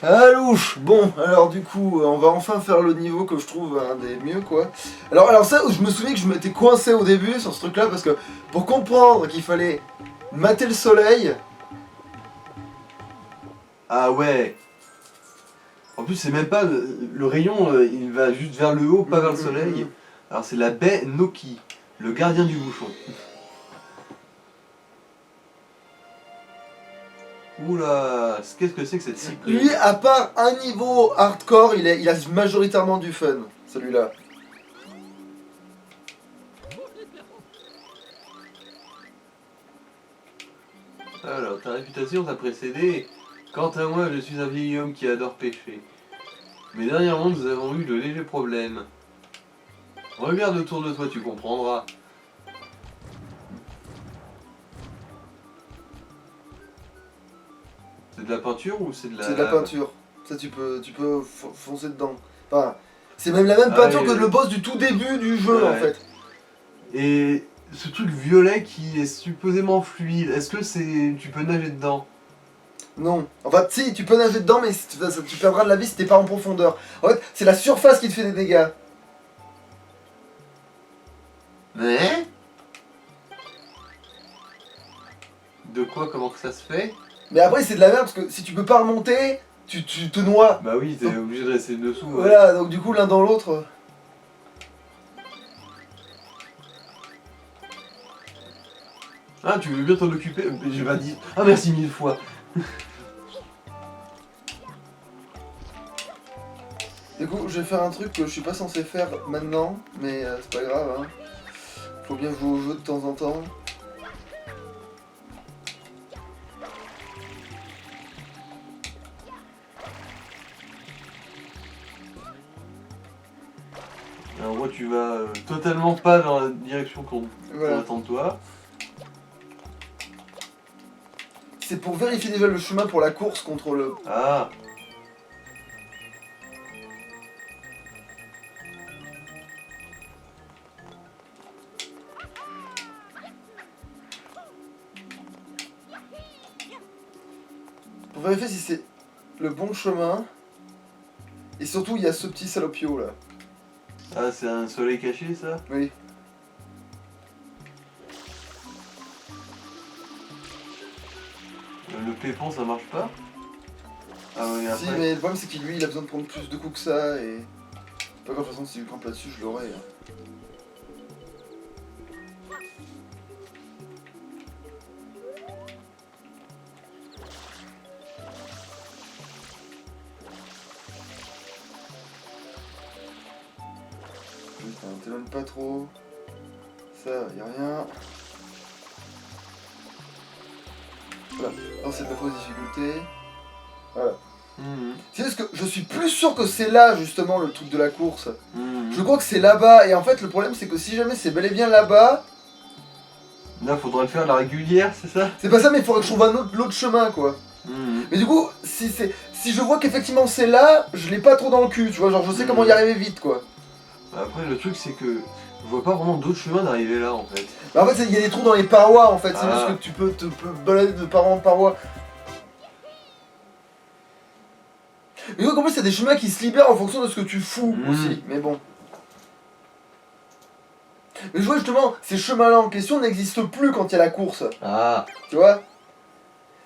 Ah louche. Bon, alors du coup, on va enfin faire le niveau que je trouve un des mieux, quoi. Alors ça, je me souviens que je m'étais coincé au début sur ce truc-là, parce que pour comprendre qu'il fallait mater le soleil... Ah ouais. En plus, c'est même pas le rayon, il va juste vers le haut, pas vers le soleil. Alors c'est la baie Noki, le gardien du bouchon. Oula, qu'est-ce que c'est que cette cyprine? Lui, à part un niveau hardcore, il a majoritairement du fun, celui-là. Alors, ta réputation t'a précédé. Quant à moi, je suis un vieil homme qui adore pêcher. Mais dernièrement, nous avons eu de légers problèmes. Regarde autour de toi, tu comprendras. C'est de la peinture ou c'est de la C'est de la lave? peinture. Ça, tu peux foncer dedans. Enfin, c'est même la même Ah, peinture que le boss du tout début du jeu, en ouais. fait. Et ce truc violet qui est supposément fluide, est-ce que c'est... tu peux nager dedans? Non. Enfin, si, tu peux nager dedans, mais tu perdras de la vie si t'es pas en profondeur. En fait, c'est la surface qui te fait des dégâts. Mais de quoi, comment que ça se fait? Mais après, c'est de la merde, parce que si tu peux pas remonter, tu te noies. Bah oui, t'es obligé de rester dessous. Ouais. Voilà, donc du coup, l'un dans l'autre... Ah, tu veux bien t'en occuper? J'ai pas dit... Ah, merci 1000 fois. Du coup, je vais faire un truc que je suis pas censé faire maintenant, mais c'est pas grave, hein. Faut bien jouer au jeu de temps en temps. Alors moi, tu vas totalement pas dans la direction qu'on Voilà. attend de toi. C'est pour vérifier déjà le chemin pour la course contre le... Ah. Pour vérifier si c'est le bon chemin. Et surtout, il y a ce petit salopio là. Ah, c'est un soleil caché, ça? Oui. Le pépon, ça marche pas? Ah oui, Si, après... mais le problème c'est qu'il lui, il a besoin de prendre plus de coups que ça et... Pas grave, de toute façon, si je campe là-dessus, je l'aurai. Hein. Putain, t'éloignes pas trop. Ça, y a rien. Voilà. Non, c'est de la fausse difficulté. Voilà. C'est juste que je suis plus sûr que c'est là, justement, le truc de la course. Je crois que c'est là-bas, et en fait, le problème, c'est que si jamais c'est bel et bien là-bas... Là, faudra le faire à la régulière, c'est ça? C'est pas ça, mais il faudrait que je trouve l'autre chemin, quoi. Mais du coup, si je vois qu'effectivement c'est là, je l'ai pas trop dans le cul, tu vois, genre je sais comment y arriver vite, quoi. Après, le truc, c'est que je vois pas vraiment d'autre chemin d'arriver là, en fait. Bah en fait, il y a des trous dans les parois, en fait, c'est Ah. juste que tu peux te balader de paroi en paroi. Mais donc en plus, il y a des chemins qui se libèrent en fonction de ce que tu fous aussi, mais bon. Mais je vois justement, ces chemins-là en question n'existent plus quand il y a la course. Ah. Tu vois?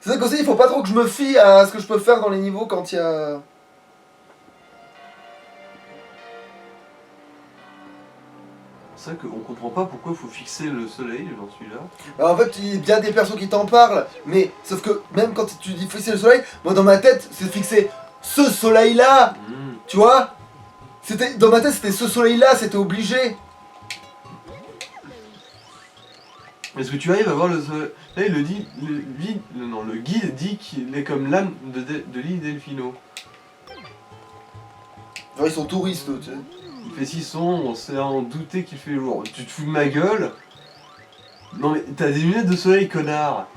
C'est ça qu'aussi, il faut pas trop que je me fie à ce que je peux faire dans les niveaux quand il y a... C'est vrai qu'on comprend pas pourquoi il faut fixer le soleil, j'en suis là. Alors en fait, il y a bien des persos qui t'en parlent, mais sauf que même quand tu dis fixer le soleil, moi dans ma tête, c'est fixer ce soleil-là, tu vois? Dans ma tête, c'était ce soleil-là, c'était obligé. Est-ce que tu arrives à voir le soleil? Là, il le dit, le guide dit qu'il est comme l'âme de l'île Delfino. Genre ils sont touristes, tu sais. Il fait si sombre, on s'est en douter qu'il fait jour. Tu te fous de ma gueule? Non mais t'as des lunettes de soleil, connard!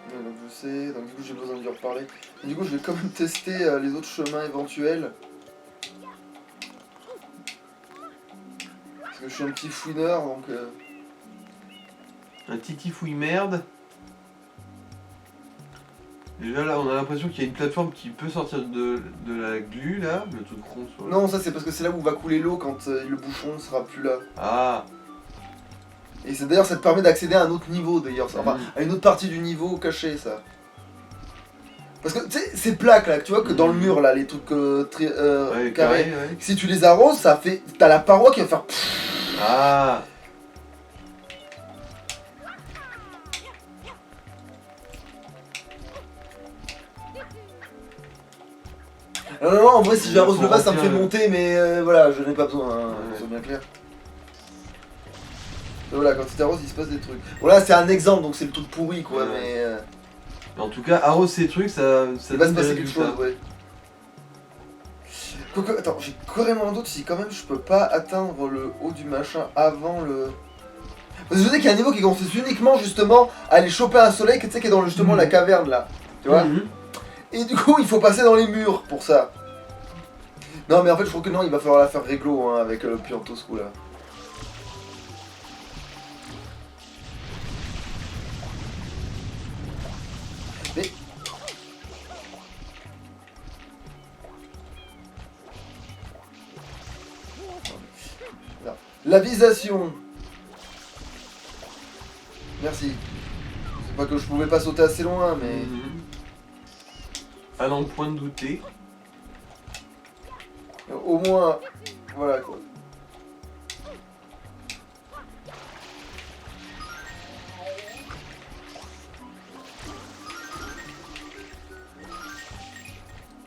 Ouais, donc je sais, donc du coup j'ai besoin de lui reparler. Et du coup je vais quand même tester les autres chemins éventuels. que je suis un petit fouineur, donc... Un titi fouille merde. Déjà là, on a l'impression qu'il y a une plateforme qui peut sortir de la glu, là, le truc rond sur le... Non, ça c'est parce que c'est là où va couler l'eau quand le bouchon sera plus là. Ah. Et c'est d'ailleurs, ça te permet d'accéder à un autre niveau, d'ailleurs. Enfin, à une autre partie du niveau caché, ça. Parce que, tu sais, ces plaques, là, tu vois, que dans le mur, là, les trucs Ouais, carrés, ouais. si tu les arroses, ça fait... T'as la paroi qui va faire... Ah. Non, en vrai, si j'arrose le vase, ça me fait remplir le- monter, mais voilà, je n'ai pas besoin, hein, Ouais. c'est bien clair. Et voilà, quand tu t'arroses, il se passe des trucs. Voilà, c'est un exemple, donc c'est le truc pourri, quoi, Ouais. mais... En tout cas, arrose ces trucs, ça il va se donne des passer quelque chose, résultats. ouais. Quoique, attends, j'ai carrément un doute si quand même je peux pas atteindre le haut du machin avant le... Parce que je sais qu'il y a un niveau qui consiste uniquement, justement, à aller choper un soleil, tu sais, qui est dans justement la caverne, là. Tu vois Et du coup, il faut passer dans les murs pour ça. Non, mais en fait, je crois que non, il va falloir la faire réglo, hein, avec le Piantosco, là. Mais... La visation. Merci. C'est pas que je pouvais pas sauter assez loin, mais... À n'en point de douter. Au moins... Voilà, quoi.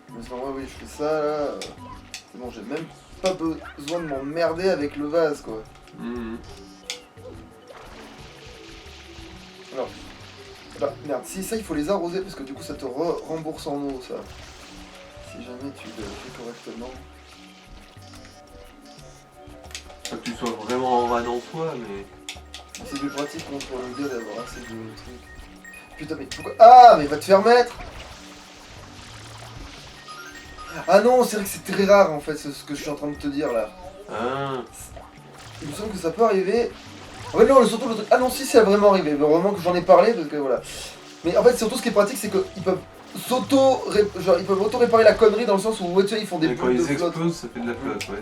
Mais en vrai, oui, je fais ça, là... C'est bon, j'ai même pas besoin de m'emmerder avec le vase, quoi. Alors... Bah, merde, si ça, il faut les arroser, parce que du coup, ça te rembourse en eau, ça. Si jamais tu le fais correctement. Pas que tu sois vraiment en rade en soi, mais... C'est plus pratique contre le gars d'avoir assez de trucs. Putain, mais pourquoi... Ah, mais va te faire mettre. Ah non, c'est vrai que c'est très rare, en fait, ce que je suis en train de te dire, là. Ah. Il me semble que ça peut arriver... En fait, non, surtout le truc... Ah non, si, c'est vraiment arrivé. Mais vraiment que j'en ai parlé, parce que voilà. Mais en fait, surtout, ce qui est pratique, c'est qu'ils peuvent genre, ils peuvent auto-réparer la connerie dans le sens où, ouais, tu sais, ils font des Et quand boules de ils flotte. explosent, ça fait de la flotte, ouais.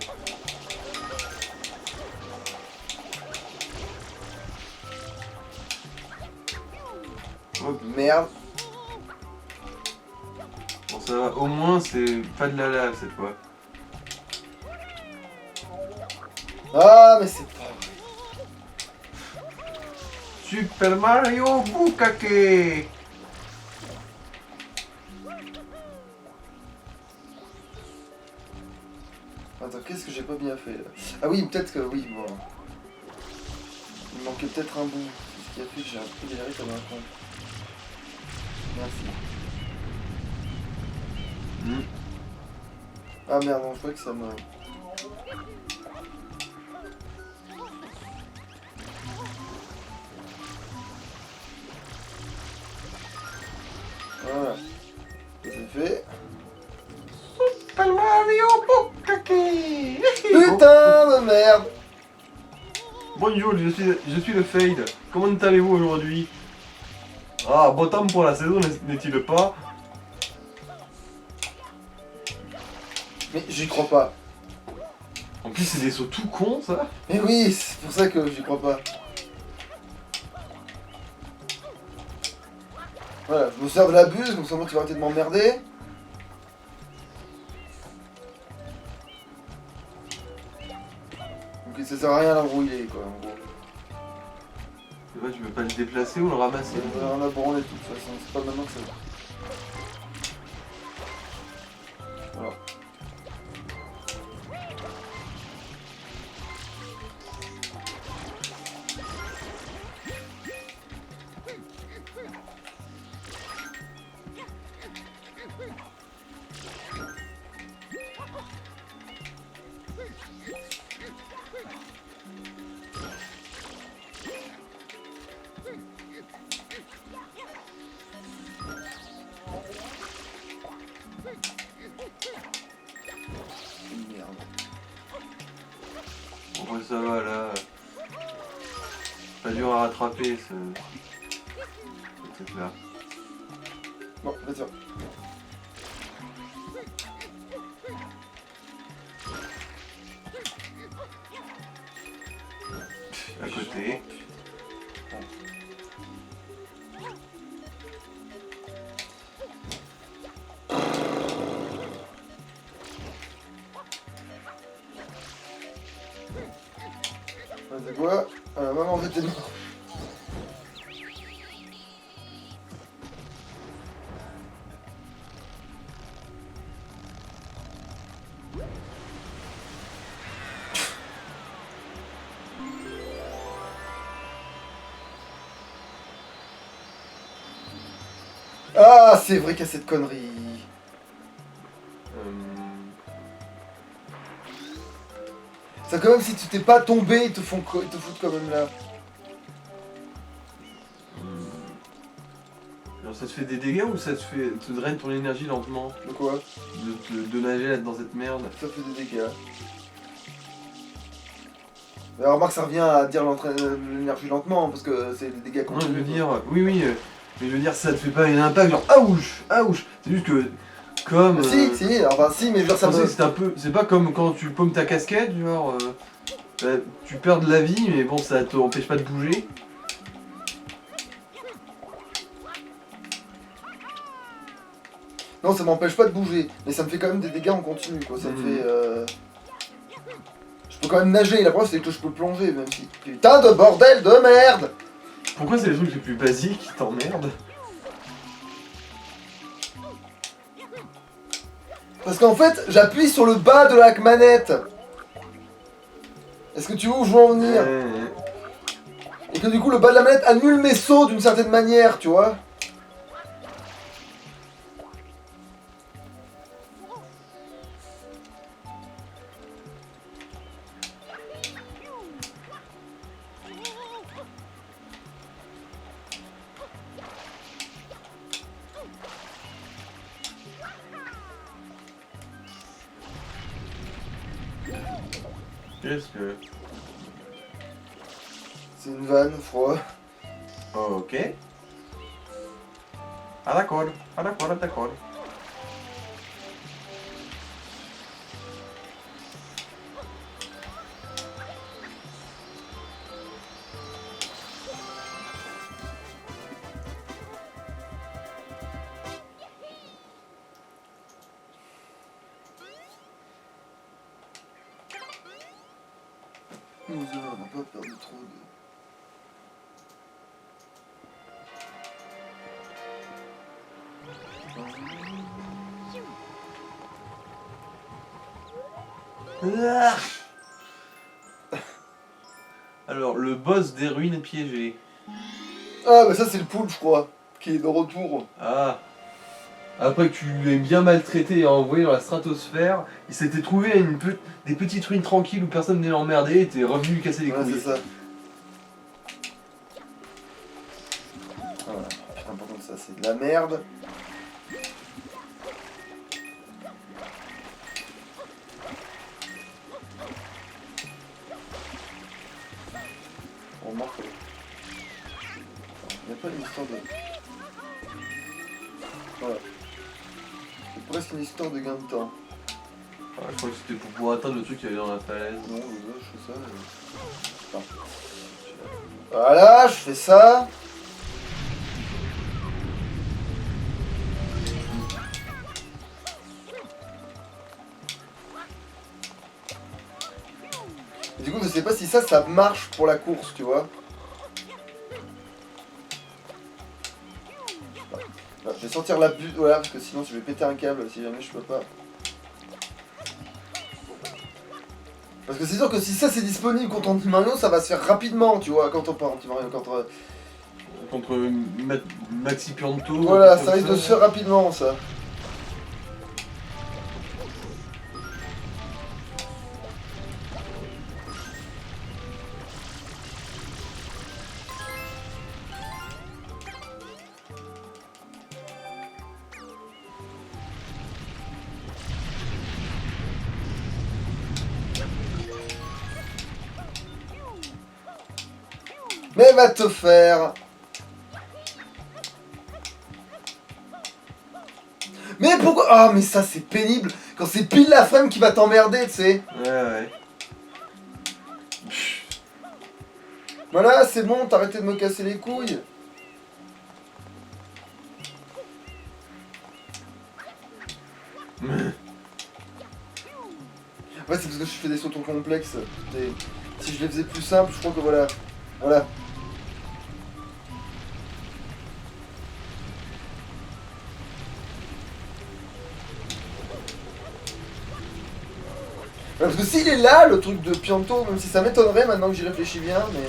Oh, merde. Bon, ça va, au moins, c'est pas de la lave cette fois. Ah, mais c'est pas... Super Mario Bukake. Attends, qu'est-ce que j'ai pas bien fait, là? Ah oui, peut-être que... Oui, bon... Il me manquait peut-être un bout. C'est ce qui a fait que j'ai un peu galéré comme un con. Merci. Ah merde, non, je croyais que ça me... Voilà. Ça c'est fait. Super Mario Bukake. Putain de merde! Bonjour, je suis le Fade. Comment allez-vous aujourd'hui? Ah, beau temps pour la saison, n'est-il pas? Mais j'y crois pas. En plus, c'est des sauts tout cons, ça. Mais oui, c'est pour ça que j'y crois pas. Voilà, je me sers de la buse, comme ça moi tu vas arrêter de m'emmerder. Ok, ça sert à rien d'embrouiller quoi, en gros. Ouais, tu peux pas le déplacer ou le ramasser? On a branlé de toute façon, c'est pas maintenant que ça va. Voilà. Après ça va là. Pas dur à rattraper ce truc là. Bon, vas-y. À côté. C'est quoi? Maman, t'es mort. Ah, c'est vrai qu'il y a cette connerie. C'est quand même si tu t'es pas tombé, ils te foutent quand même là. Alors ça te fait des dégâts ou ça te draine ton énergie lentement? De quoi? De nager là dans cette merde. Ça fait des dégâts. Mais remarque, ça revient à dire l'énergie lentement, parce que c'est des dégâts Non, je continus. veux dire, oui, mais je veux dire, ça te fait pas un impact genre ouch. C'est juste que, comme. Si, enfin si, mais je veux dire, ça me... C'est pas comme quand tu paumes ta casquette, genre. Tu perds de la vie, mais bon, ça t'empêche pas de bouger. Non, ça m'empêche pas de bouger, mais ça me fait quand même des dégâts en continu, quoi. Ça me fait... Je peux quand même nager, la preuve c'est que je peux plonger, même si... Putain de bordel de merde! Pourquoi c'est les trucs les plus basiques qui t'emmerdent? Parce qu'en fait, j'appuie sur le bas de la manette. Est-ce que tu vois où je veux en venir? Et que du coup, le bas de la manette annule mes sauts d'une certaine manière, tu vois? Qu'est-ce que... C'est une vanne, froid. Ok. Ah d'accord, d'accord. On n'a pas perdu trop de... Alors, le boss des ruines piégées. Ah, bah ça c'est le poulpe, je crois, qui est de retour. Ah. Après que tu l'aies bien maltraité et envoyé dans la stratosphère, il s'était trouvé à des petites ruines tranquilles où personne n'est emmerdé et t'es revenu lui casser les Ouais, couilles. c'est ça. Voilà. Putain, par contre, ça c'est de la merde. On remarque. Il n'y a pas une histoire de... Voilà. C'est presque une histoire de gain de temps. Ah, je crois que c'était pour pouvoir atteindre le truc qu'il y avait dans la falaise. Non, je fais ça. Enfin, voilà, je fais ça. Et du coup, je sais pas si ça marche pour la course, tu vois. Voilà, je vais sortir la bulle, voilà, parce que sinon je vais péter un câble si jamais je peux pas. Parce que c'est sûr que si ça c'est disponible contre Anti-Mario, ça va se faire rapidement, tu vois, quand on part Anti-Mario, contre... Contre Maxi Pianto. Voilà, ça risque de se faire rapidement, ça. Mais va te faire. Mais pourquoi? Ah, mais ça c'est pénible quand c'est pile la frame qui va t'emmerder, tu sais. Ouais. Voilà, c'est bon, t'as arrêté de me casser les couilles. En fait, c'est parce que je fais des sauts trop complexes. Et si je les faisais plus simples, je crois que voilà. Voilà. Parce que s'il est là, le truc de Pianto, même si ça m'étonnerait maintenant que j'y réfléchis bien, mais...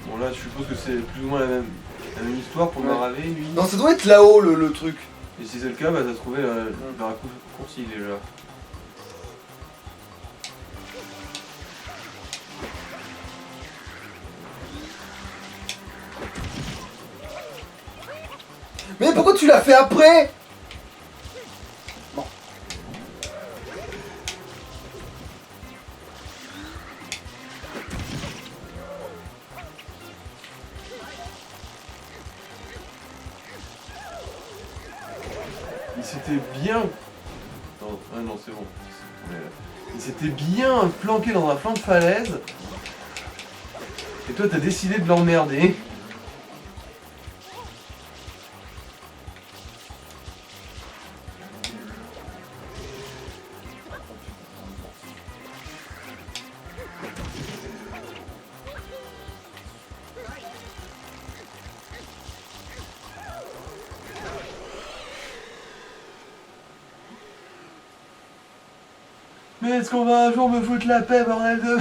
Bon là, je suppose que c'est plus ou moins la même histoire pour Maravé, lui. Non, ça doit être là-haut, le truc. Et si c'est le cas, bah t'as trouvé le raccourci déjà. Mais pourquoi tu l'as fait après? Bon. Il s'était bien... Non, ah non, c'est bon. Il s'était bien planqué dans un flanc de falaise. Et toi, t'as décidé de l'emmerder. Mais est-ce qu'on va un jour me foutre la paix, bordel de...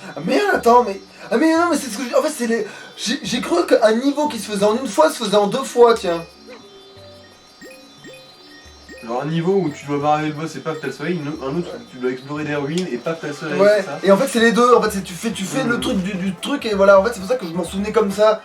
Ah merde, attends, mais... Ah mais non, mais c'est ce que je... En fait, c'est les... J'ai cru qu'un niveau qui se faisait en une fois se faisait en deux fois, tiens. Genre un niveau où tu dois barrer le boss et paf t'as le soleil, un autre où tu dois explorer des ruines et paf t'as le soleil, Ouais, c'est ça? et en fait c'est les deux, en fait tu fais le truc du truc et voilà, en fait c'est pour ça que je m'en souvenais comme ça.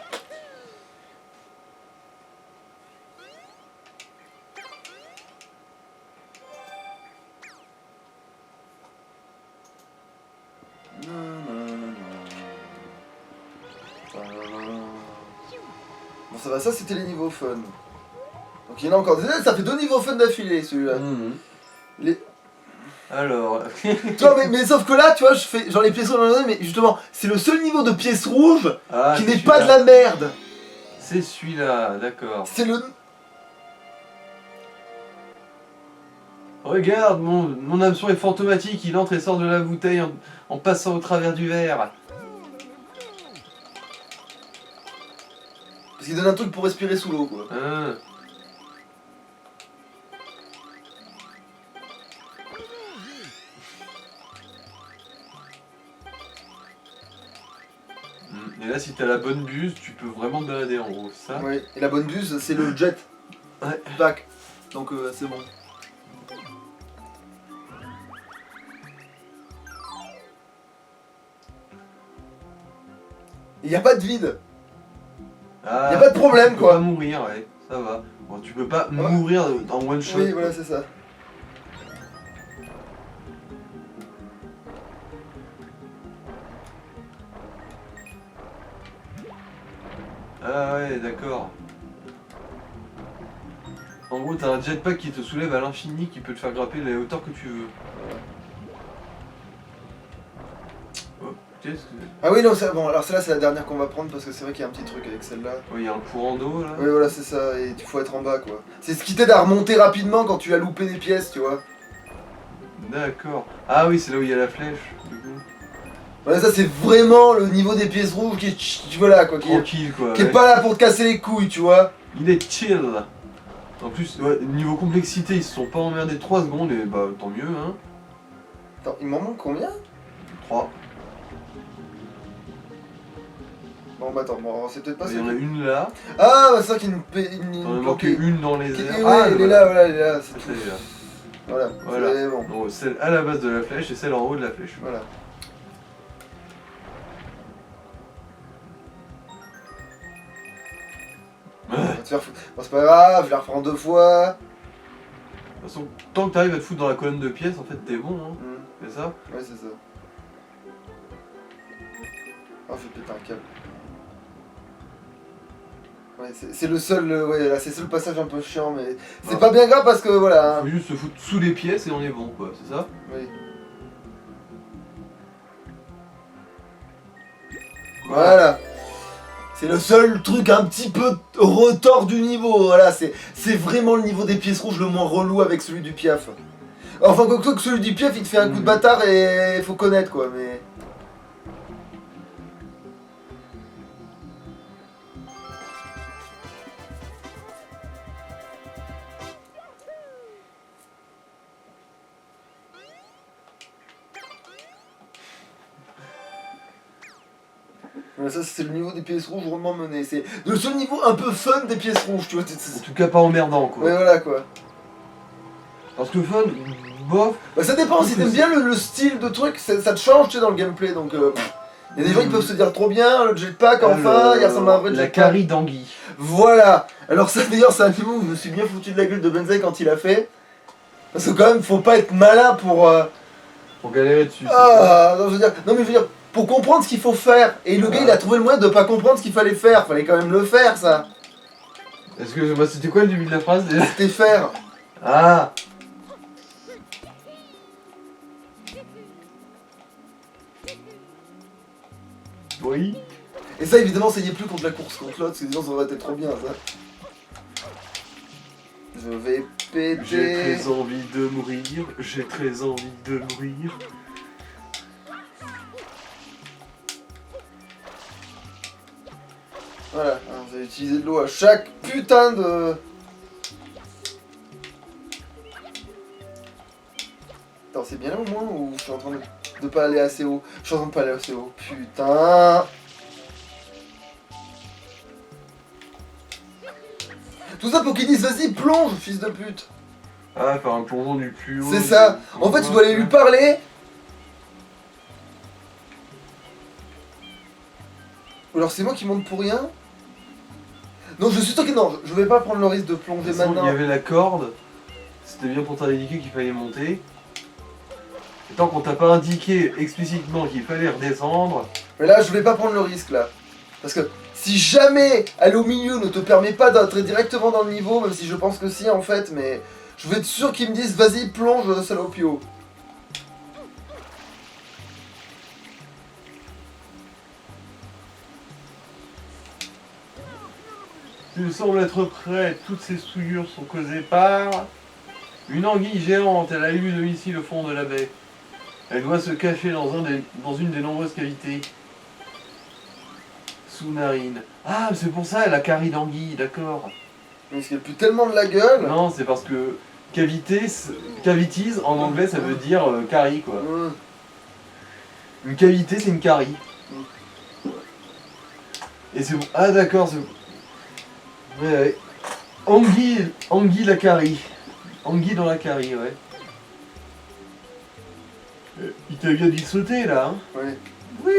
Bon ça va, ça c'était les niveaux fun. Donc il y en a encore des... Ça fait 2 niveaux fun d'affilée celui-là. Alors... Tu vois, mais sauf que là, tu vois, je fais genre les pièces rouges, mais justement, c'est le seul niveau de pièces rouges qui n'est pas de la merde. C'est celui-là, d'accord. C'est le... Regarde, mon hameçon est fantomatique, il entre et sort de la bouteille en passant au travers du verre. Parce qu'il donne un truc pour respirer sous l'eau, quoi. Et là, si t'as la bonne buse, tu peux vraiment te balader en gros, c'est ça? Oui, et la bonne buse, c'est le jet. Ouais. Back. Donc c'est bon. Il n'y a pas de vide. Ah, il n'y a pas de problème, tu quoi. Tu peux pas mourir, ouais, ça va. Bon, tu peux pas mourir en one shot. Oui, voilà, c'est ça. Ah ouais, d'accord. En gros, t'as un jetpack qui te soulève à l'infini, qui peut te faire grimper les hauteurs que tu veux. Oh, qu'est-ce que... Ah oui, non, bon, alors celle-là, c'est la dernière qu'on va prendre parce que c'est vrai qu'il y a un petit truc avec celle-là. Oui, il y a un courant d'eau, là. Oui, voilà, c'est ça, et il faut être en bas, quoi. C'est ce qui t'aide à remonter rapidement quand tu as loupé des pièces, tu vois. D'accord. Ah oui, c'est là où il y a la flèche, du coup. Voilà, ça, c'est vraiment le niveau des pièces rouges qui est, voilà, quoi, Tranquille, quoi. Qui est pas là pour te casser les couilles, tu vois. Il est chill. En plus, ouais, niveau complexité, ils se sont pas emmerdés 3 secondes, et bah tant mieux, hein. Attends, il m'en manque combien? 3. Bon, bah attends, bon, c'est peut-être pas ça. Il y en a une là. Ah, bah c'est ça qui nous... T'en as manqué une dans les airs. Oui, Ah, elle est là, voilà, elle est là. C'est là. Voilà, Voilà. c'est bon. Donc celle à la base de la flèche et celle en haut de la flèche. Voilà. faire foutre. Bon, c'est pas grave, je la reprends 2 fois. De toute façon, tant que t'arrives à te foutre dans la colonne de pièces, en fait, t'es bon, hein. C'est ça? Ouais, c'est ça. Oh, je vais péter un câble. Ouais, c'est le seul, ouais, là, c'est le passage un peu chiant, mais c'est pas bien grave parce que voilà. Faut juste se foutre sous les pièces et on est bon, quoi, c'est ça? Oui. Voilà. C'est le seul truc un petit peu retors du niveau, voilà, c'est vraiment le niveau des pièces rouges le moins relou avec celui du Piaf. Enfin, quoi que celui du Piaf, il te fait un coup de bâtard et faut connaître, quoi, mais... Ça, c'est le niveau des pièces rouges rondement mené. C'est le seul niveau un peu fun des pièces rouges, tu vois. En tout cas, pas emmerdant, quoi. Ouais, voilà, quoi. Parce que fun, bof. Bah, ça dépend, si t'aimes bien le style de truc, ça te change, tu sais, dans le gameplay, donc... Il y a des gens qui peuvent se dire trop bien, le jetpack, enfin, il ressemble à un vrai jetpack. La carie d'anguille. Voilà. Alors ça, d'ailleurs, c'est un niveau où je me suis bien foutu de la gueule de Benzaï quand il a fait. Parce que quand même, faut pas être malin pour... Pour galérer dessus. Ah, non, je veux dire... Non, mais je veux dire... Pour comprendre ce qu'il faut faire. Et le gars, il a trouvé le moyen de pas comprendre ce qu'il fallait faire. Fallait quand même le faire, ça. Est-ce que moi, c'était quoi le début de la phrase déjà? C'était faire. Ah. Oui. Et ça, évidemment, ça y est plus contre la course contre l'autre, parce que sinon, ça aurait été trop bien, ça. Je vais péter... J'ai très envie de mourir. J'ai très envie de mourir. Voilà, alors, vous allez utiliser de l'eau à chaque putain de... Attends, c'est bien là au moins, ou je suis en train de pas aller assez haut? Je suis en train de pas aller assez haut, putain. Tout ça pour qu'ils disent vas-y plonge, fils de pute. Ah, faire un plongeon du plus haut. C'est ça. En fait, tu dois aller lui parler. Ou alors c'est moi qui monte pour rien. Non, je suis sûr que non, je vais pas prendre le risque de plonger maintenant. Il y avait la corde, c'était bien pour t'indiquer qu'il fallait monter. Et tant qu'on t'a pas indiqué explicitement qu'il fallait redescendre... Mais là, je vais pas prendre le risque, là. Parce que si jamais aller au milieu ne te permet pas d'entrer directement dans le niveau, même si je pense que si en fait, mais je veux être sûr qu'ils me disent vas-y plonge salopio. Tu sembles être prêt, toutes ces souillures sont causées par... Une anguille géante, elle a eu domicile au fond de la baie. Elle doit se cacher dans une des nombreuses cavités sous-marines. Ah, c'est pour ça, elle a carie d'anguille, d'accord. Parce qu'elle pue tellement de la gueule. Non, c'est parce que cavities, en anglais, ça veut dire carie, quoi. Une cavité, c'est une carie. Et c'est bon. Ah, d'accord, c'est bon. Ouais. Anguille la carie. Anguille dans la carie, ouais. Il t'a bien dit de sauter, là, hein? Ouais. Oui.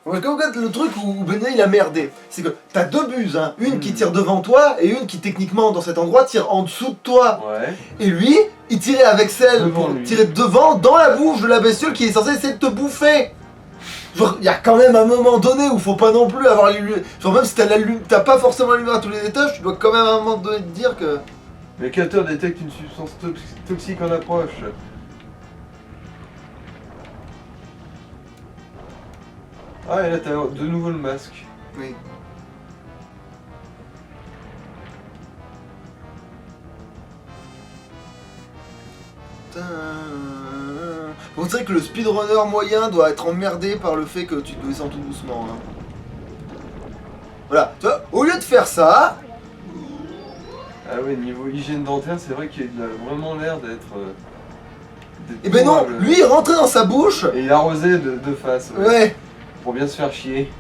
Ouais, comme regarde le truc où Benoît il a merdé, c'est que t'as deux buses, hein. Une qui tire devant toi et une qui techniquement dans cet endroit tire en dessous de toi. Ouais. Et lui, il tirait avec celle Devant pour lui. tirer devant dans la bouche de la bestiole qui est censée essayer de te bouffer. Genre, il y a quand même un moment donné où faut pas non plus avoir les lumières. Genre, même si t'as pas forcément la lumière à tous les étages, tu dois quand même à un moment donné te dire que. Le capteur détecte une substance toxique en approche. Ah, et là t'as de nouveau le masque. Oui. On dirait que le speedrunner moyen doit être emmerdé par le fait que tu descends tout doucement. Hein. Voilà, tu vois, au lieu de faire ça. Ah ouais, niveau hygiène dentaire, c'est vrai qu'il a vraiment l'air d'être... Eh ben non, lui il rentrait dans sa bouche. Et il arrosait de face. Ouais. Pour bien se faire chier.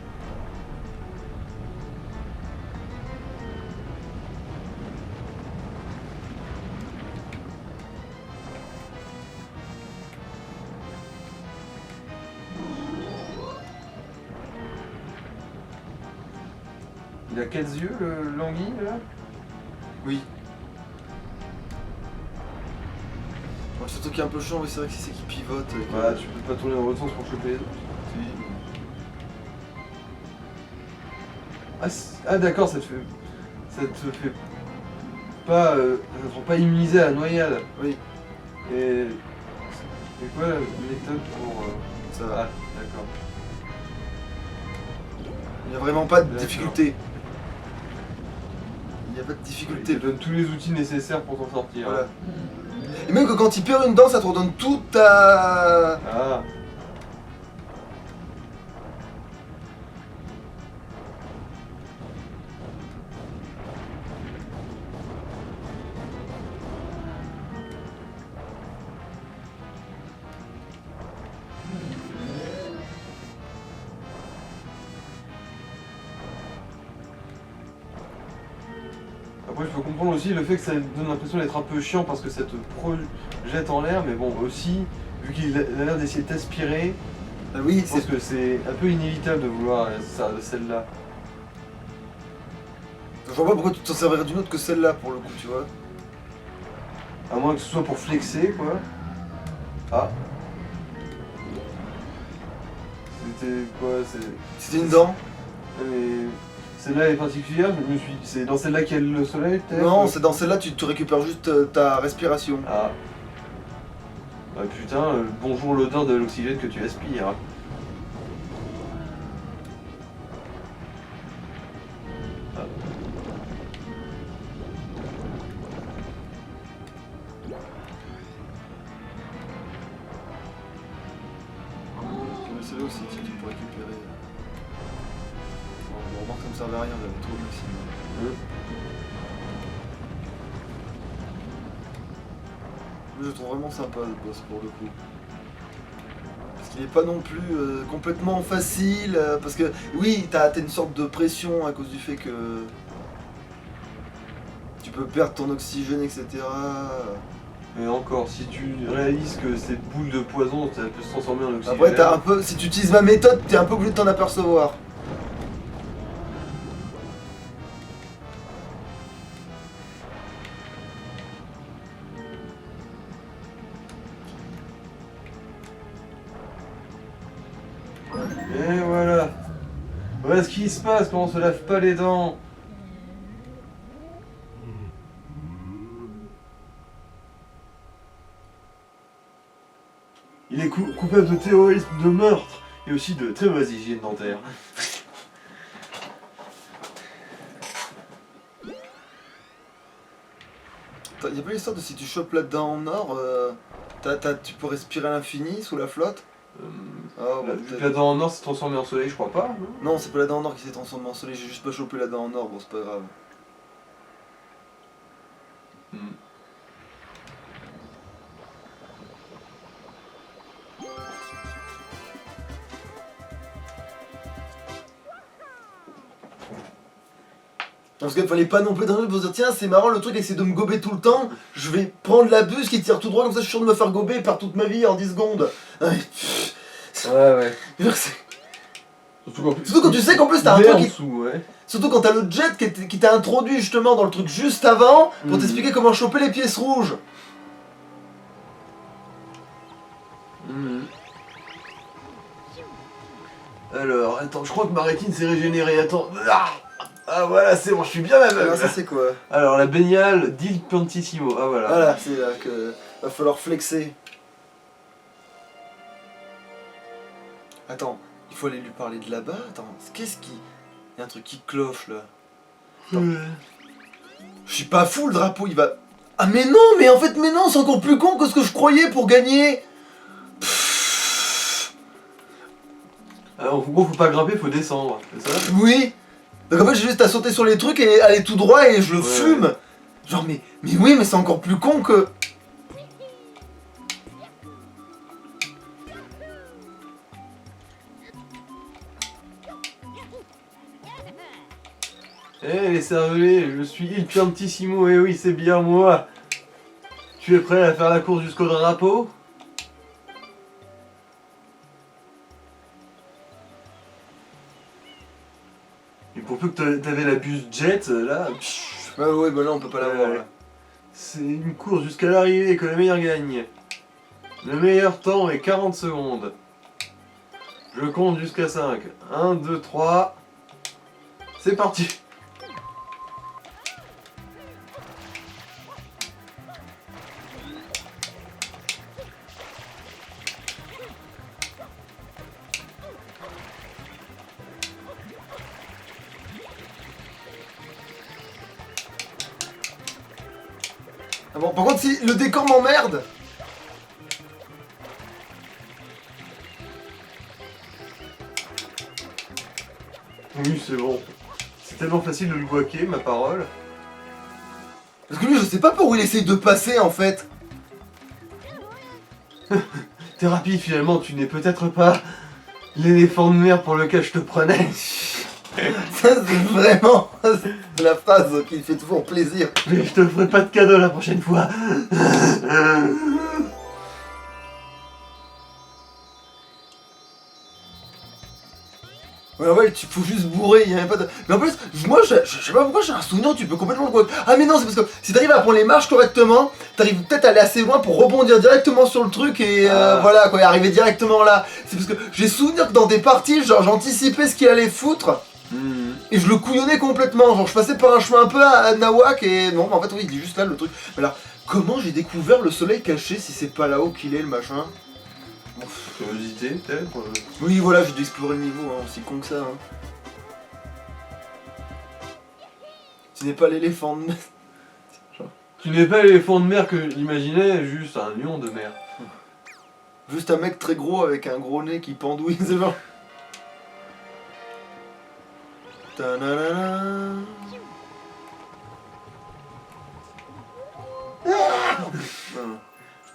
Il a quels yeux, le Langui, là? Oui. Ouais, surtout qu'il est un peu chiant, mais c'est vrai que c'est qui pivote. Bah, tu peux pas tourner dans l'autre sens pour choper les autres. Ah d'accord, ça te fait pas, ça te rend pas immunisé à la noyade. Oui. Et c'est quoi la méthode pour ça? Ah d'accord. Il n'y a vraiment pas de difficulté. Il n'y a pas de difficulté. Il te donne tous les outils nécessaires pour t'en sortir. Voilà. Et même que quand il perd une dent, ça te redonne tout ta... Ah. Après, je peux comprendre aussi le fait que ça donne l'impression d'être un peu chiant parce que ça te projette en l'air, mais bon, aussi, vu qu'il a l'air d'essayer de t'aspirer, Ah oui, je pense que c'est un peu inévitable de vouloir ça, de celle-là. Je vois pas pourquoi tu t'en servirais d'une autre que celle-là pour le coup, tu vois. À moins que ce soit pour flexer, quoi. Ah. C'était quoi? C'était une dent. Mais celle-là est particulière, je me suis... c'est dans celle-là qu'il y a le soleil, peut-être? Non, c'est dans celle-là, tu récupères juste ta respiration. Ah. Bah putain, bonjour l'odeur de l'oxygène que tu aspires. Ah. Mais celle-là aussi, si tu peux récupérer. Bon, remarque, ça me servait à rien, j'avais tout au maximum. Je le trouve vraiment sympa le boss pour le coup. Parce qu'il est pas non plus complètement facile. Parce que oui, t'as une sorte de pression à cause du fait que tu peux perdre ton oxygène, etc. Et encore, si tu réalises que cette boule de poison, ça peut se transformer en oxygène. Après, t'as un peu, si tu utilises ma méthode, t'es un peu obligé de t'en apercevoir. Et voilà. Voilà ce qui se passe quand on se lave pas les dents. Il est coupable de terrorisme, de meurtre et aussi de très mauvaise hygiène dentaire. Y'a pas l'histoire de si tu chopes la dent en or, tu peux respirer à l'infini sous la flotte? Oh, vu que la dent en or s'est transformée en soleil, je crois pas. Non, c'est pas la dent en or qui s'est transformée en soleil, j'ai juste pas chopé la dent en or, bon c'est pas grave. Parce qu'il fallait pas non plus d'un autre pour se dire tiens c'est marrant le truc essaie de me gober tout le temps, je vais prendre la buse qui tire tout droit comme ça je suis sûr de me faire gober et perdre toute ma vie en 10 secondes. Ouais. Surtout quand tu sais qu'en plus t'as un truc dessous, ouais. Surtout quand t'as le jet qui t'a introduit justement dans le truc juste avant pour t'expliquer comment choper les pièces rouges. Alors, attends, je crois que ma rétine s'est régénérée, attends. Ah voilà, c'est bon, je suis bien aveugle. Alors ça c'est quoi? Alors la baignale d'Il Piantissimo, ah voilà. Voilà, c'est là que va falloir flexer. Attends, il faut aller lui parler de là-bas. Attends, qu'est-ce qui... Il y a un truc qui cloche là. Je suis pas fou, le drapeau il va... Ah mais non, mais en fait mais non, c'est encore plus con que ce que je croyais pour gagner. Alors, en gros, faut pas grimper, faut descendre, c'est ça? Oui. Donc en fait j'ai juste à sauter sur les trucs et aller tout droit et je le fume. Genre mais oui mais c'est encore plus con que... Eh les cervelés, je suis Il Piantissimo, et oui c'est bien moi. Tu es prêt à faire la course jusqu'au drapeau? Il pour peu que t'avais la buse jet, là... Ah ouais, bah là on peut pas l'avoir là. C'est une course jusqu'à l'arrivée que le meilleur gagne. Le meilleur temps est 40 secondes. Je compte jusqu'à 5. 1, 2, 3... C'est parti. Ah bon, par contre, si le décor m'emmerde. Oui, c'est bon. C'est tellement facile de le guaquer, ma parole. Parce que lui, je sais pas par où il essaye de passer en fait. T'es rapide finalement, tu n'es peut-être pas l'éléphant de mer pour lequel je te prenais. Ça, c'est vraiment la phrase qui fait toujours plaisir. Mais je te ferai pas de cadeau la prochaine fois. Ouais, ouais, il faut juste bourrer, il y a même pas de... Mais en plus, moi, je sais pas pourquoi j'ai un souvenir où tu peux complètement le... Ah mais non, c'est parce que si t'arrives à prendre les marches correctement, t'arrives peut-être à aller assez loin pour rebondir directement sur le truc et voilà, quoi, et arriver directement là. C'est parce que j'ai souvenir que dans des parties, genre, j'anticipais ce qu'il allait foutre, et je le couillonnais complètement. Genre, je passais par un chemin un peu à Nawak, et non, en fait, oui, il est juste là, le truc. Mais alors, comment j'ai découvert le soleil caché si c'est pas là-haut qu'il est, le machin? Curiosité, peut-être Oui, voilà, j'ai dû explorer le niveau, hein, aussi con que ça. Hein. Tu n'es pas l'éléphant de mer. Tu n'es pas l'éléphant de mer que j'imaginais, juste un lion de mer. Juste un mec très gros avec un gros nez qui pendouille, c'est genre. Ta-na-na-na.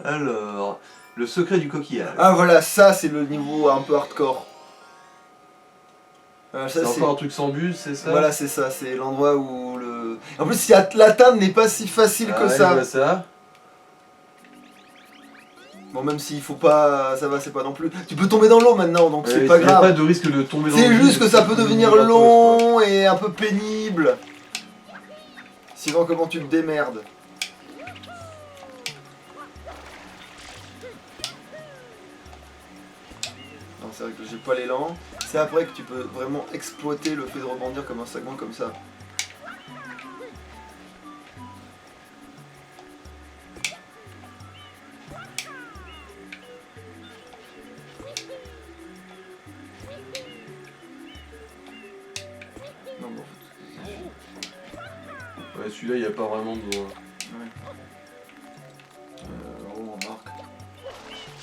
Alors, le secret du coquillage. Ah voilà, ça c'est le niveau un peu hardcore. C'est encore un truc sans bus, c'est ça? Voilà, c'est ça, c'est l'endroit où le... En plus, l'atteindre n'est pas si facile que ça. Bah ça. Bon, même s'il faut pas... Ça va, c'est pas non plus... Tu peux tomber dans l'eau maintenant, donc c'est pas Il n'y a grave. pas de risque de tomber dans l'eau. C'est juste que ça peut devenir long et un peu pénible. Sinon, comment tu te démerdes? Non, c'est vrai que j'ai pas l'élan. C'est après que tu peux vraiment exploiter le fait de rebondir comme un segment comme ça. Non, bon, ouais, celui-là, il n'y a pas vraiment de... ouais. Oh, remarque.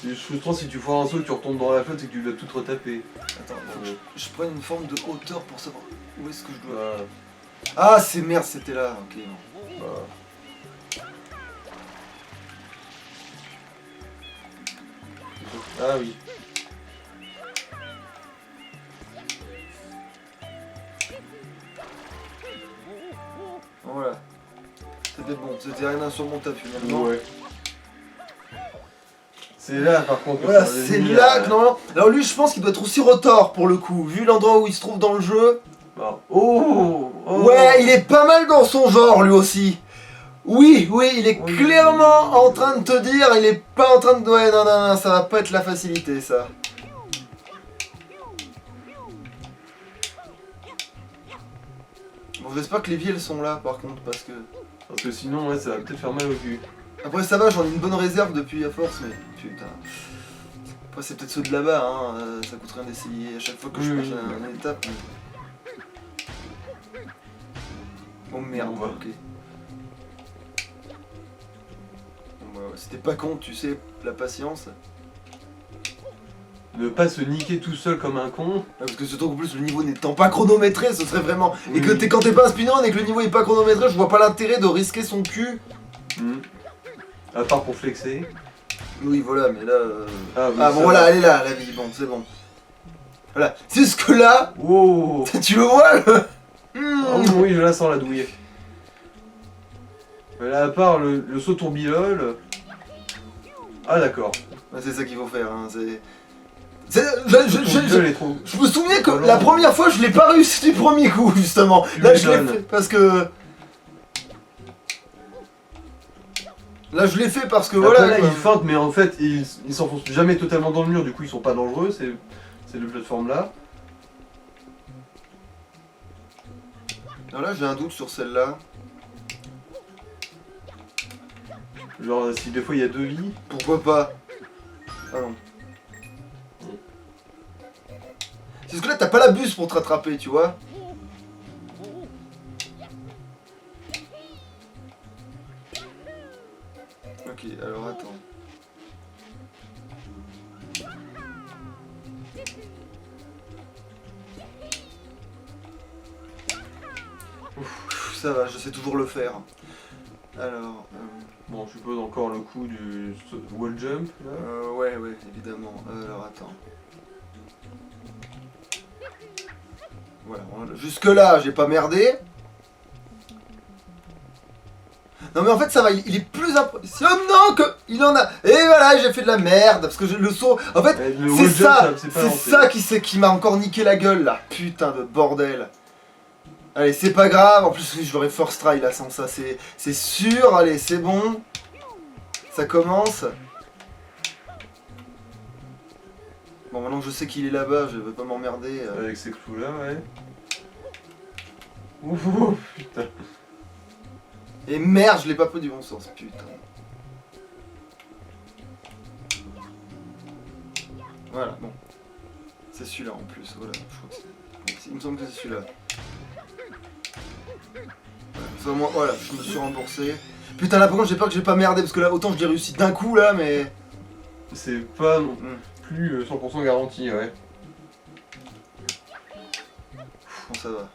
C'est frustrant si tu foires un saut, que tu retombes dans la flotte et que tu dois tout retaper. Attends, je prends une forme de hauteur pour savoir où est-ce que je dois... Bah, Ah, c'est merde, c'était là, ok. Non. bah. Ah oui. Voilà. C'était bon, c'était rien insurmontable finalement. Ouais. C'est là par contre. Voilà, c'est là que normalement... Alors lui, je pense qu'il doit être aussi retard pour le coup, vu l'endroit où il se trouve dans le jeu. Oh, Ouais, il est pas mal dans son genre lui aussi. Oui, oui, il est clairement en train de te dire, il est pas en train de... Ouais, non, non, non, ça va pas être la facilité ça. Bon, j'espère que les vies elles sont là par contre, parce que sinon, ouais, ça va peut-être faire mal au cul. Après ça va, j'en ai une bonne réserve depuis à force, mais putain... Après c'est peut-être ceux de là-bas, hein, ça coûte rien d'essayer à chaque fois que je passe une étape. Mais... Oh merde, Bon, ok. Bon, bah, c'était pas con, tu sais, la patience. Ne pas se niquer tout seul comme un con. Parce que surtout qu'en plus le niveau n'étant pas chronométré, ce serait vraiment... Et que quand t'es pas un speedrun et que le niveau est pas chronométré, je vois pas l'intérêt de risquer son cul. À part pour flexer. Oui voilà, mais là... Oui, bon voilà, elle est là, la vie, bon, c'est bon. Voilà, c'est ce que là... Wow. Tu le vois le... Oh, oui, je la sens la douille. Là, à part le saut tourbillol... Ah d'accord. C'est ça qu'il faut faire, hein, c'est... Je me souviens que la première fois, je l'ai pas réussi du premier coup, justement. Là, je l'ai fait parce que... Là, je l'ai fait parce que après, voilà. Là, quoi. ils feintent, mais en fait, ils s'enfoncent jamais totalement dans le mur, du coup, ils sont pas dangereux, ces deux plateformes-là. Alors là, j'ai un doute sur celle-là. Genre, si des fois il y a 2 vies. Pourquoi pas? Ah non. C'est parce que là, t'as pas la buse pour te rattraper, tu vois. Ok, alors attends. Ouf, ça va, je sais toujours le faire. Alors... Bon, je suppose encore le coup du wall jump, là. ouais, évidemment. Alors attends. Voilà, jusque là, j'ai pas merdé. Non mais en fait ça va, il est plus impressionnant que il en a. Et voilà, j'ai fait de la merde parce que le saut. En fait, c'est ça qui m'a encore niqué la gueule là. Putain de bordel. Allez, c'est pas grave. En plus, je l'aurais first try là sans ça. C'est sûr. Allez, c'est bon. Ça commence. Bon, maintenant que je sais qu'il est là-bas, je veux pas m'emmerder. Avec ces clous là, ouais. Ouf, putain. Et merde, je l'ai pas pris du bon sens, putain. Voilà, bon. C'est celui-là en plus, voilà. Je crois que il me semble que c'est celui-là. Voilà, je me suis remboursé. Putain, là par contre, j'ai peur que j'ai pas merdé parce que là, autant je l'ai réussi d'un coup là, mais. C'est pas non plus 100% garanti, ouais. Bon, ça va.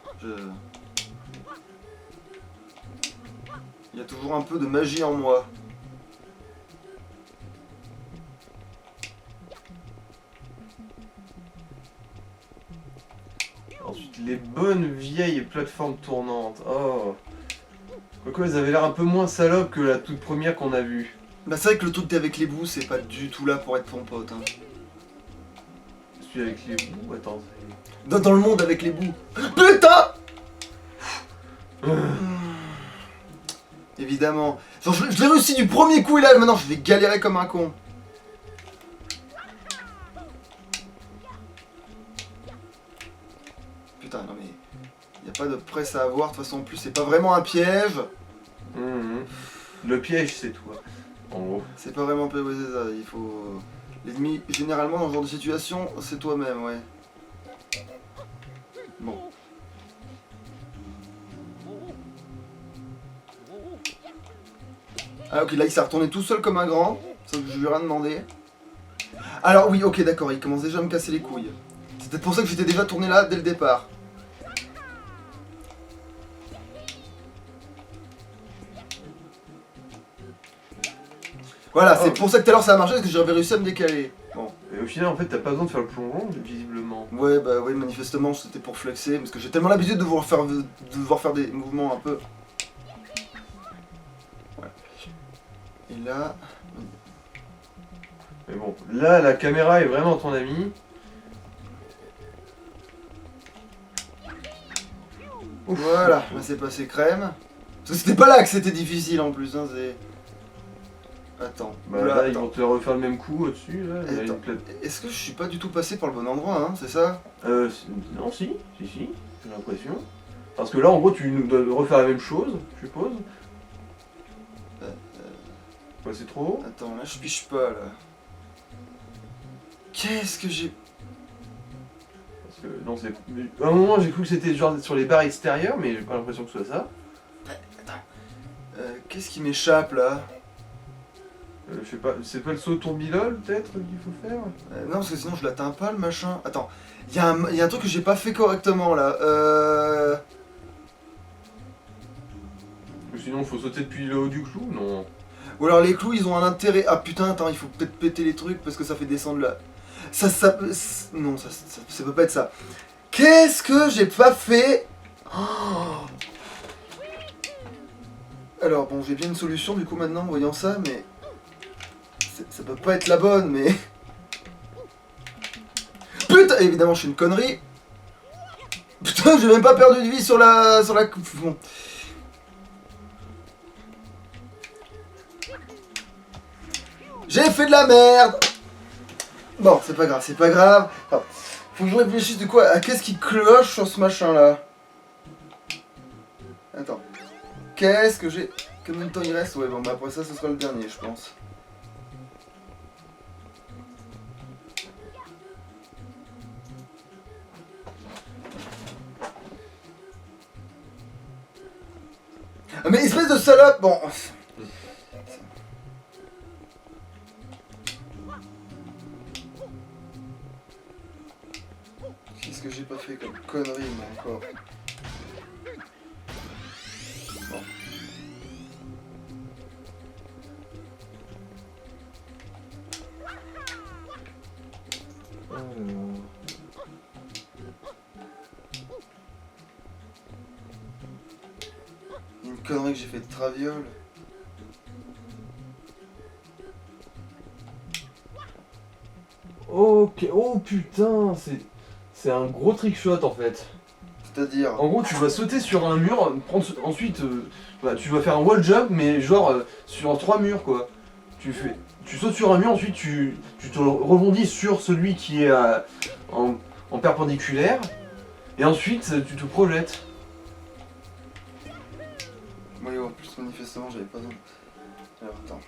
Il y a toujours un peu de magie en moi. Ensuite, les bonnes vieilles plateformes tournantes. Oh. Quoique, elles avaient l'air un peu moins salopes que la toute première qu'on a vue. Bah c'est vrai que le truc avec les bouts, c'est pas du tout là pour être ton pote. Hein. Celui avec les bouts, attends. Dans le monde avec les bouts. Putain. Évidemment. Genre, je l'ai réussi du premier coup et là maintenant je vais galérer comme un con. Putain, non mais... Y a pas de presse à avoir, de toute façon en plus c'est pas vraiment un piège. Le piège c'est toi, en gros. C'est pas vraiment un piège, ouais, c'est ça, il faut... L'ennemi, généralement dans ce genre de situation, c'est toi-même, ouais. Bon. Ah ok, là il s'est retourné tout seul comme un grand, sauf que je lui ai rien demandé. Alors oui, ok d'accord, il commence déjà à me casser les couilles. C'est peut-être pour ça que j'étais déjà tourné là dès le départ. Voilà, c'est pour ça que tout à l'heure ça a marché, parce que j'avais réussi à me décaler. Bon. Et au final, en fait, t'as pas besoin de faire le plongeon, visiblement. Ouais, bah oui, manifestement c'était pour flexer, parce que j'ai tellement l'habitude de devoir faire des mouvements un peu... Ouais. Et là... Mais bon, là, la caméra est vraiment ton ami. Ouf. Voilà, là c'est passé crème. Parce que c'était pas là que c'était difficile en plus, hein, c'est... Attends. Bah là, ils vont te refaire le même coup au-dessus, là. Est-ce que je suis pas du tout passé par le bon endroit, hein, c'est ça? Non, si, j'ai l'impression. Parce que là, en gros, tu nous dois refaire la même chose, je suppose. Ouais, c'est trop haut. Attends, là, je piche pas, là. Qu'est-ce que j'ai... Parce que, non, c'est... À un moment, j'ai cru que c'était genre sur les barres extérieures, mais j'ai pas l'impression que ce soit ça. Attends. Qu'est-ce qui m'échappe, là? Je sais pas, c'est pas le saut tourbilol, peut-être, qu'il faut faire? Non, parce que sinon, je l'atteins pas, le machin. Attends, y a un truc que j'ai pas fait correctement, là. Ou sinon, faut sauter depuis le haut du clou? Non. Ou alors, les clous, ils ont un intérêt... Ah, putain, attends, il faut peut-être péter les trucs, parce que ça fait descendre là. Non, ça peut pas être ça. Qu'est-ce que j'ai pas fait? Oh. Alors, bon, j'ai bien une solution, du coup, maintenant, en voyant ça, mais... Ça peut pas être la bonne, mais... Putain, évidemment, je suis une connerie. Putain, j'ai même pas perdu de vie sur la... Bon. J'ai fait de la merde. Bon, c'est pas grave, c'est pas grave. Enfin, faut que je réfléchisse de quoi. À qu'est-ce qui cloche sur ce machin-là? Attends. Qu'est-ce que j'ai... Combien de temps il reste? Ouais, bon, bah après ça, ce sera le dernier, je pense. Ah, mais espèce de salope! Bon... Qu'est-ce que j'ai pas fait comme connerie, moi, encore? Bon. Une connerie que j'ai fait de traviole. Ok, oh putain, c'est un gros trick shot en fait. C'est-à-dire... En gros, tu vas sauter sur un mur, ensuite tu vas faire un wall jump, mais genre sur 3 murs quoi. Tu sautes sur un mur, ensuite tu te rebondis sur celui qui est en perpendiculaire, et ensuite tu te projettes. Oui, en plus, manifestement, j'avais pas besoin. Alors, attends.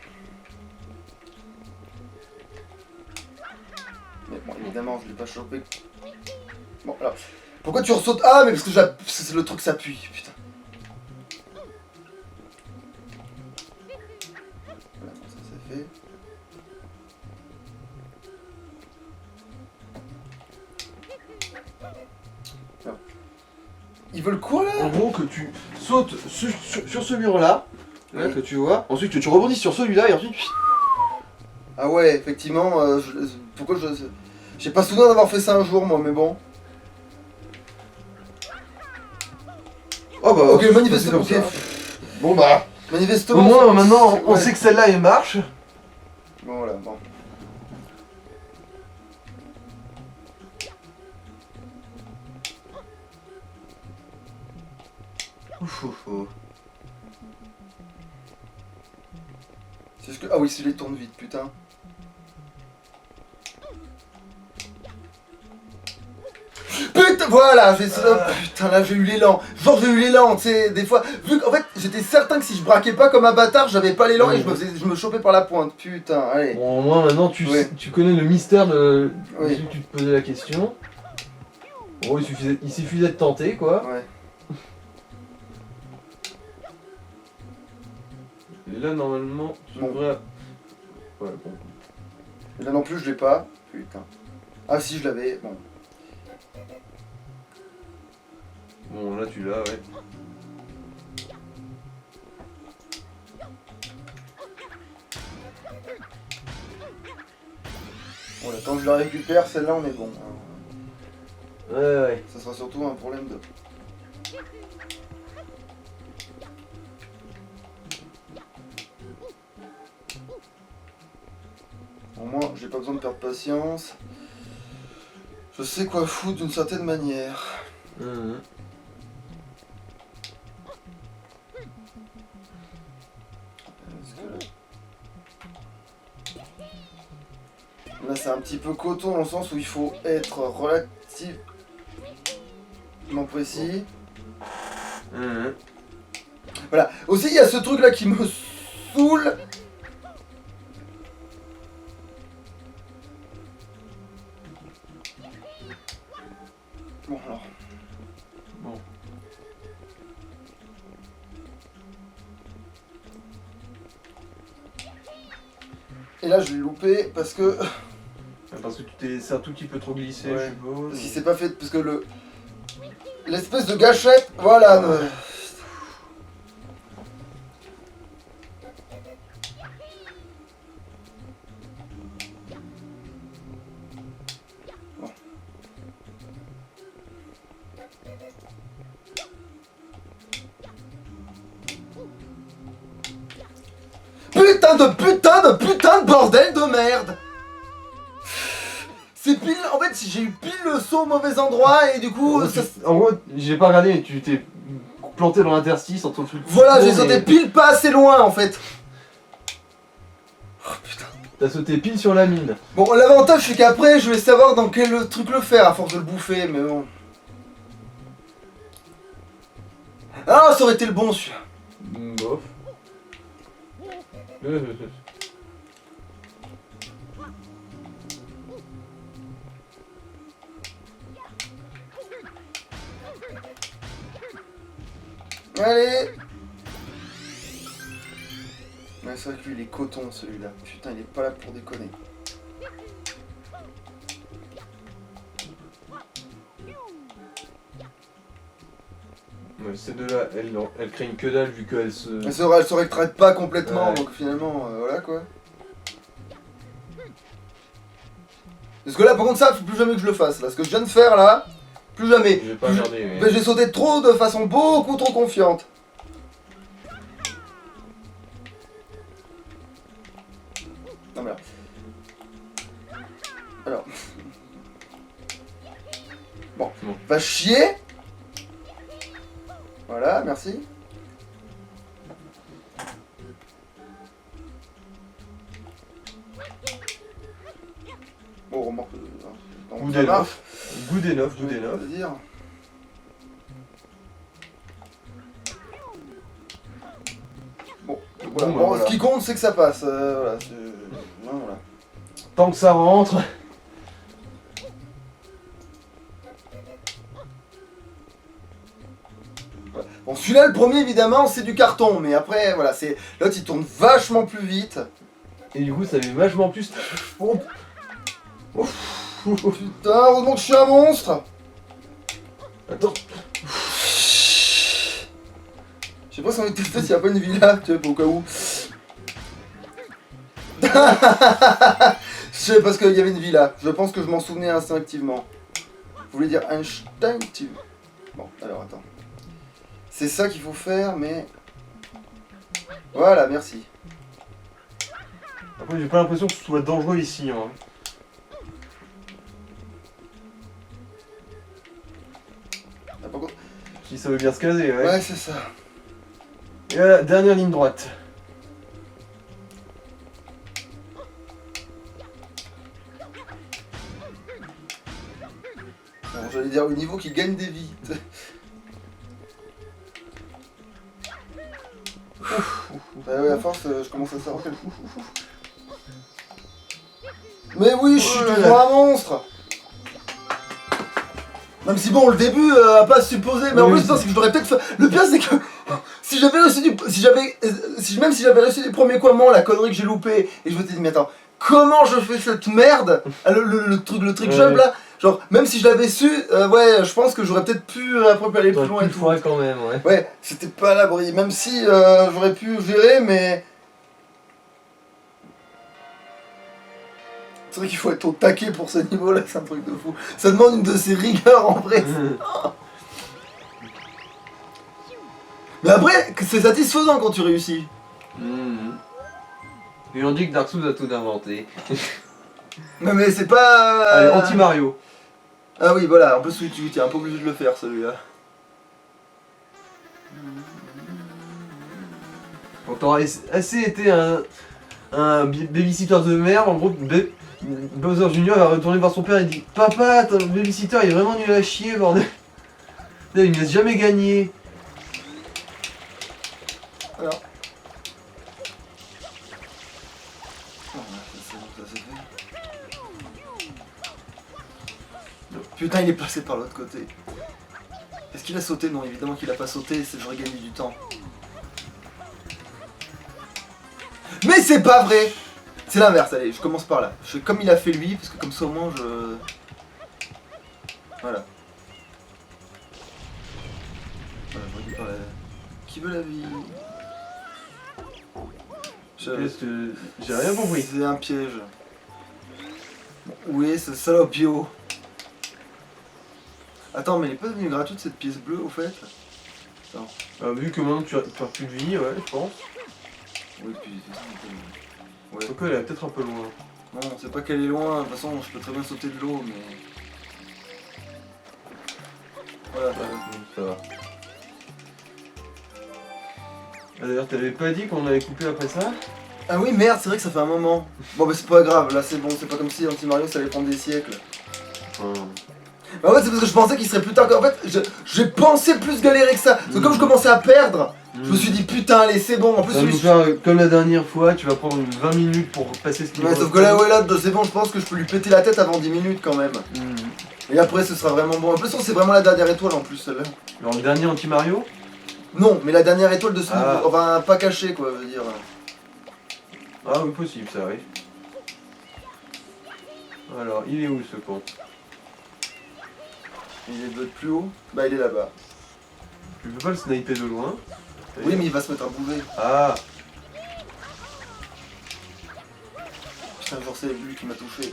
Mais bon, évidemment, je l'ai pas chopé. Bon, alors. Pourquoi tu ressautes? Ah, mais parce que c'est le truc s'appuie, putain. Voilà, bon, ça c'est fait. Alors. Ils veulent quoi là? En gros, que tu sautes sur ce mur-là, là, Oui. que tu vois, ensuite que tu rebondis sur celui-là, et ensuite... Ah ouais, effectivement, pourquoi je... J'ai pas souvenir d'avoir fait ça un jour, moi, mais bon. Oh bah, Ok, manifestement, ok. Bon bah, Manifestement... au moins maintenant on ouais. sait que celle-là elle marche. Bon, voilà, bon. Ouf, ouf, ouf. C'est juste que... Ah oui, si je les tourne vite, putain. Putain, voilà, putain, là j'ai eu l'élan. Genre j'ai eu l'élan, tu sais, des fois, vu qu'en fait j'étais certain que si je braquais pas comme un bâtard, j'avais pas l'élan et je me chopais par la pointe. Putain, allez. Bon, au moins maintenant tu connais le mystère de Oui. tu te posais la question. Bon, il suffisait de tenter quoi. Ouais. Et là normalement tu Bon. devrais... Ouais, bon. Et là non plus je l'ai pas. Putain. Ah si je l'avais, bon. Bon là tu l'as, ouais. Bon là, tant que je la récupère, celle-là on est bon. Ouais. Ça sera surtout un problème de... Au moins, j'ai pas besoin de perdre patience. Je sais quoi foutre d'une certaine manière. Mhm. Là, c'est un petit peu coton dans le sens où il faut être relativement précis. Mhm. Voilà. Aussi, il y a ce truc là qui me saoule. Bon, alors. Bon. Et là, je l'ai loupé parce que. Parce que tu t'es laissé un tout petit peu trop glissé, Ouais. je suppose. Parce qu'il s'est pas fait. Parce que le. L'espèce de gâchette. Voilà. Bon. Putain de bordel de merde! C'est pile, en fait j'ai eu pile le saut au mauvais endroit et du coup ça... En gros, j'ai pas regardé mais tu t'es planté dans l'interstice entre le truc. Voilà, j'ai sauté pile pas assez loin en fait. Oh putain. T'as sauté pile sur la mine. Bon, l'avantage c'est qu'après je vais savoir dans quel truc le faire à force de le bouffer, mais bon. Ah, ça aurait été le bon celui-là. Bof. Allez. Ouais, c'est vrai que lui il est coton celui-là. Putain, il est pas là pour déconner. Ouais, ces deux-là, elles craignent que dalle vu qu'elles se... Elle se rétracte pas complètement, ouais. donc finalement, voilà quoi. Parce que là, par contre, ça, faut plus jamais que je le fasse. Là, ce que je viens de faire là, plus jamais. Je vais pas regarder, mais... Mais j'ai sauté trop de façon beaucoup trop confiante. Non mais là. Alors. Bon, va chier. Voilà, merci. Bon, remarque. Good enough. Good enough, good enough. Dire. Bon, voilà. Bon, Bon, voilà. Ce qui compte, c'est que ça passe. Voilà, voilà. Tant que ça rentre... Bon, celui-là, le premier, évidemment, c'est du carton, mais après, voilà, c'est l'autre, il tourne vachement plus vite. Et du coup, ça fait vachement plus... Oh. Putain, heureusement que je suis un monstre. Attends. Je sais pas si on est testé s'il n'y a pas une villa, tu sais, au cas où. Je sais parce qu'il y avait une villa. Je pense que je m'en souvenais instinctivement. Vous voulez dire instinctive. Bon, alors attends. C'est ça qu'il faut faire, mais... Voilà, merci. Après, j'ai pas l'impression que ce soit dangereux ici. Hein. Ah, par contre... Si ça veut bien se caser, ouais. Ouais, c'est ça. Et voilà, dernière ligne droite. Alors, j'allais dire au niveau qui gagne des vies. Ah ouais, à force, je commence à savoir. Mais oui, je suis toujours un monstre. Même si bon, le début a pas supposé, mais en plus, c'est que je l'aurais peut-être fait. Le pire, c'est que si j'avais réussi même si j'avais réussi du premier coup à la connerie que j'ai loupé, et je me suis dit, mais attends, comment je fais cette merde, le truc jump là, genre, même si je l'avais su, ouais, je pense que j'aurais peut-être pu après aller plus loin et tout. Quand même, ouais. Ouais, c'était pas à l'abri, même si j'aurais pu gérer, mais... C'est vrai qu'il faut être au taquet pour ce niveau-là, c'est un truc de fou. Ça demande une de ces rigueurs en vrai. Mais après, c'est satisfaisant quand tu réussis. Et on dit que Dark Souls a tout inventé. Non mais c'est pas... Allez, anti-Mario. Ah oui, voilà, en plus tu es un peu obligé de le faire celui-là. Quand t'auras assez été un babysitter de merde, en gros, Bowser Jr. va retourner voir son père et dit « Papa, ton babysitter il est vraiment nul à chier, bordel. Là, il ne laisse jamais gagner. » Alors. Putain, il est passé par l'autre côté. Est-ce qu'il a sauté? Non, évidemment qu'il a pas sauté, j'aurais gagné du temps. Mais c'est pas vrai! C'est l'inverse, allez, je commence par là. Je fais comme il a fait lui, parce que comme ça au moins je... Voilà. Voilà, je redis par la... Qui veut la vie? J'ai rien compris. C'est un piège. Bon, où est ce salopio? Attends, mais elle est pas devenue gratuite cette pièce bleue au fait? Attends. Vu que maintenant tu perds plus de vie, ouais, je pense. Oui, puis... Ouais. Donc elle est peut-être un peu loin. Non, c'est pas qu'elle est loin, de toute façon je peux très bien sauter de l'eau, mais... Voilà. Ouais, ça va. Ah, d'ailleurs, t'avais pas dit qu'on avait coupé après ça? Ah oui, merde, c'est vrai que ça fait un moment. Bon, bah c'est pas grave, là c'est bon, c'est pas comme si Anti-Mario ça allait prendre des siècles. Bah ouais, c'est parce que je pensais qu'il serait plus tard. En fait, j'ai pensé plus galérer que ça. Parce que comme je commençais à perdre, je me suis dit putain, allez, c'est bon. En plus, ça va nous faire comme la dernière fois, tu vas prendre 20 minutes pour passer ce niveau. Ouais, sauf que là, ouais, là, c'est bon, je pense que je peux lui péter la tête avant 10 minutes quand même. Et après, ce sera vraiment bon. En plus, c'est vraiment la dernière étoile en plus, celle-là. Alors, le dernier anti-Mario? Non, mais la dernière étoile de ce Ah. niveau. Enfin, pas cachée, quoi, je veux dire. Ah oui, possible, ça arrive. Alors, il est où ce con? Il est de plus haut. Bah, il est là-bas. Tu peux pas le sniper de loin? Oui, mais il va se mettre à bouger. Ah! Putain, genre, c'est lui qui m'a touché.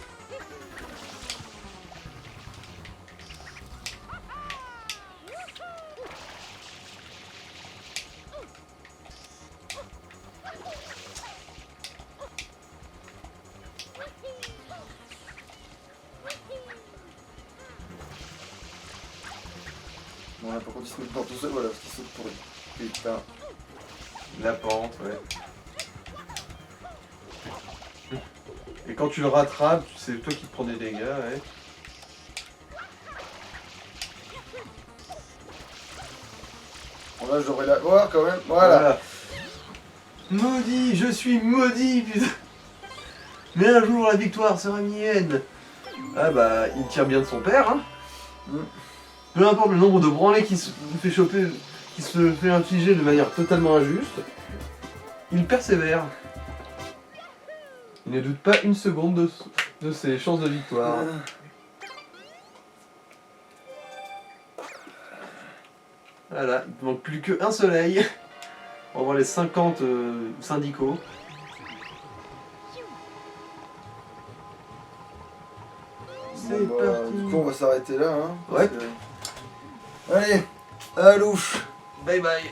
Bon, là, par contre, il se met dedans tout seul, voilà, parce qu'il saute pour lui. Putain. La pente, ouais. Et quand tu le rattrapes, c'est toi qui te prends des dégâts, ouais. Bon, là, j'aurais la voir quand même. Voilà. Maudit, je suis maudit, putain. Mais un jour, la victoire sera mienne. Ah bah, il tire bien de son père, hein. Peu importe le nombre de branlés qui se fait choper, qui se fait infliger de manière totalement injuste, il persévère. Il ne doute pas une seconde de ses chances de victoire. Voilà, il ne manque plus qu'un soleil. On va voir les 50 syndicaux. C'est Bon, bah, parti. du coup, on va s'arrêter là, hein. Ouais. Allez, à louche. Bye bye.